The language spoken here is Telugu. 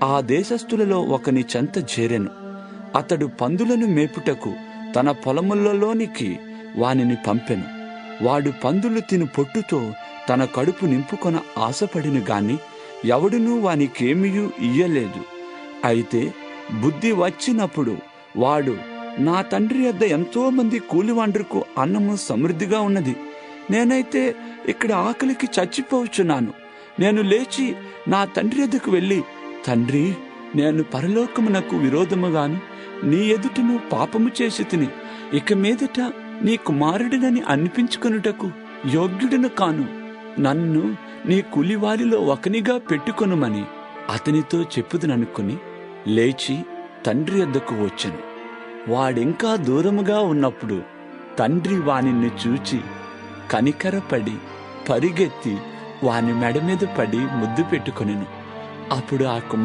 ఆ దేశస్థులలో ఒకని చెంత చేరెను. అతడు పందులను మేపుటకు తన పొలములలోనికి వానిని పంపెను. వాడు పందులు తిను పొట్టుతో తన కడుపు నింపుకొన ఆశపడిను గాని ఎవడునూ వానికేమియూ ఇయ్యలేదు. అయితే బుద్ధి వచ్చినప్పుడు వాడు, నా తండ్రి యొద్ద ఎంతో మంది కూలివాండ్రుకు అన్నము సమృద్ధిగా ఉన్నది, నేనైతే ఇక్కడ ఆకలికి చచ్చిపోవచ్చున్నాను. నేను లేచి నా తండ్రి యొద్దకు వెళ్ళి, తండ్రి, నేను పరలోకమునకు విరోధముగాను నీ ఎదుటను పాపము చేసి తిని ఇక మీదట నీ కుమారుడినని అనిపించుకొనుటకు యోగ్యుడను కాను. నన్ను నీ కూలివారిలో ఒకనిగా పెట్టుకొనుమని అతనితో చెప్పుదుననుకుని లేచి తండ్రి యొద్దకు వచ్చెను. వాడింకా దూరముగా ఉన్నప్పుడు తండ్రి వానిని చూచి కనికరపడి పరిగెత్తి వాని మెడ మీద పడి ముద్దు పెట్టుకొనెను. అప్పుడు ఆ కుమారుడు